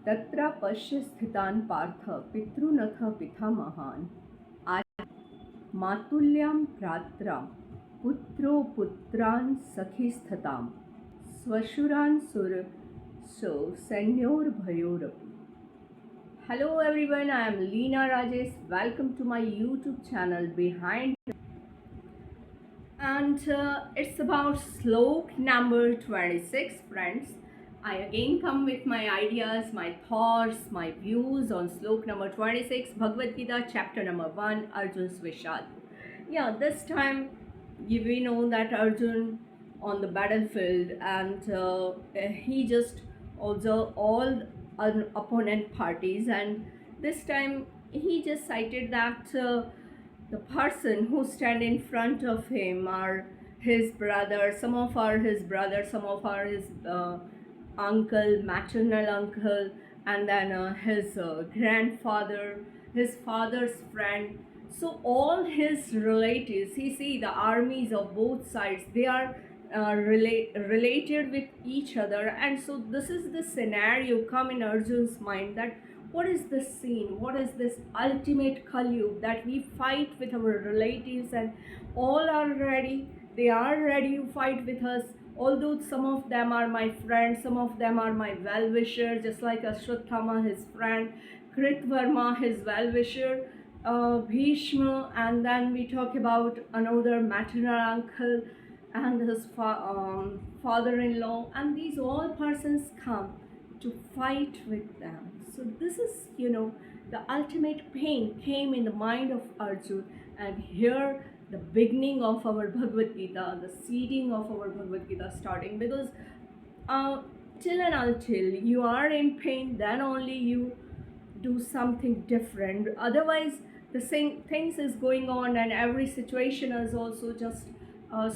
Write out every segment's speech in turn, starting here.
तत्र पश्य स्थितान् पार्थ पितॄनथ पितामहान् मातुल्यां भ्रात्रा पुत्रो पुत्रान् सखीस्ततां स्वशुरान् सुरसो सैन्योर्भयोरपि. Hello everyone, I am Leena Rajesh. Welcome to my YouTube channel Behind, and it's about slok number 26, friends. I again come with my ideas, my thoughts, my views on slok number 26, Bhagavad Gita, chapter number 1, Arjun's Vishad. Yeah, this time we know that Arjun on the battlefield, and he just observed all opponent parties, and this time he just cited that the person who stand in front of him are his brother, some of are his brother, some of are his uncle, maternal uncle, and then his grandfather, his father's friend. So all his relatives, he see the armies of both sides, they are related with each other. And so this is the scenario come in Arjun's mind, that what is this scene, what is this ultimate Kalyug, that we fight with our relatives and all are ready, they are ready to fight with us, although some of them are my friends, some of them are my well-wisher, just like Ashwatthama, his friend, Kritvarma, his well-wisher, Bhishma, and then we talk about another maternal uncle and his father-in-law, and these all persons come to fight with them. So this is, the ultimate pain came in the mind of Arjun, and here the beginning of our Bhagavad Gita, the seeding of our Bhagavad Gita starting, because till and until you are in pain, then only you do something different. Otherwise, the same things is going on, and every situation is also just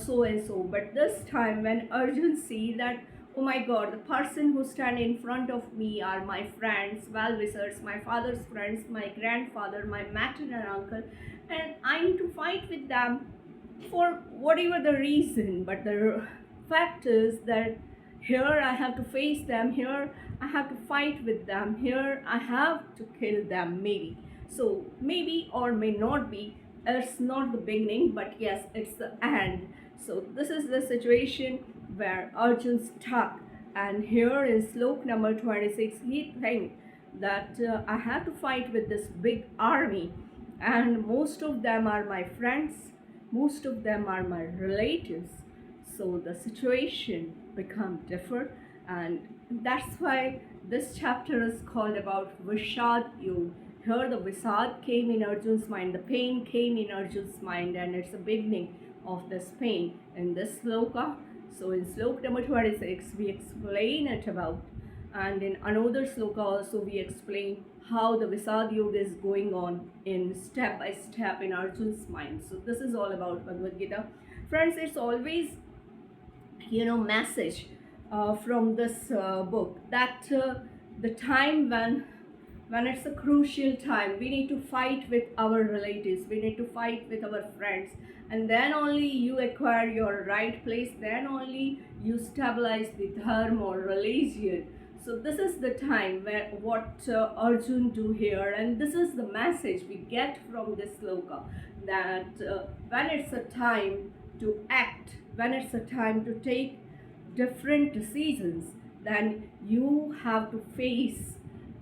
so and so. But this time, when Arjun see that, oh my God, the person who stand in front of me are my friends, well-wishers, my father's friends, my grandfather, my maternal uncle, and I need to fight with them for whatever the reason. But the fact is that here I have to face them, here I have to fight with them, here I have to kill them, maybe. So maybe or may not be, it's not the beginning, but yes, it's the end. So this is the situation where Arjun's stuck, and here in slok number 26 he thinks that I have to fight with this big army, and most of them are my friends, most of them are my relatives. So the situation become different, and that's why this chapter is called about Vishad Yog. Here the Visad came in Arjun's mind, the pain came in Arjun's mind, and it's the beginning of this pain in this sloka. So in slok number 26 we explain it about, and in another sloka also we explain how the Visad Yoga is going on in step by step in Arjun's mind. So this is all about Bhagavad Gita. Friends, it's always, message from this book, that the time when it's a crucial time, we need to fight with our relatives, we need to fight with our friends, and then only you acquire your right place, then only you stabilize the dharma or religion. So this is the time where what Arjun do here, and this is the message we get from this sloka, that when it's a time to act, when it's a time to take different decisions, then you have to face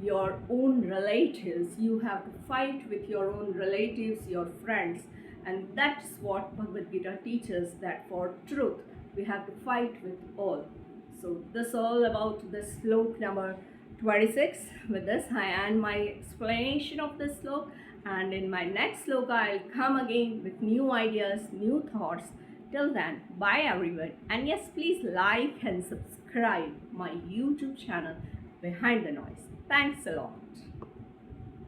your own relatives, you have to fight with your own relatives, your friends. And that's what Bhagavad Gita teaches, that for truth we have to fight with all. So this all about this slok number 26. With this I end my explanation of this slok, and in my next sloka I'll come again with new ideas, new thoughts. Till then, bye everyone, and yes, please like and subscribe my YouTube channel Behind the Noise. Thanks a lot.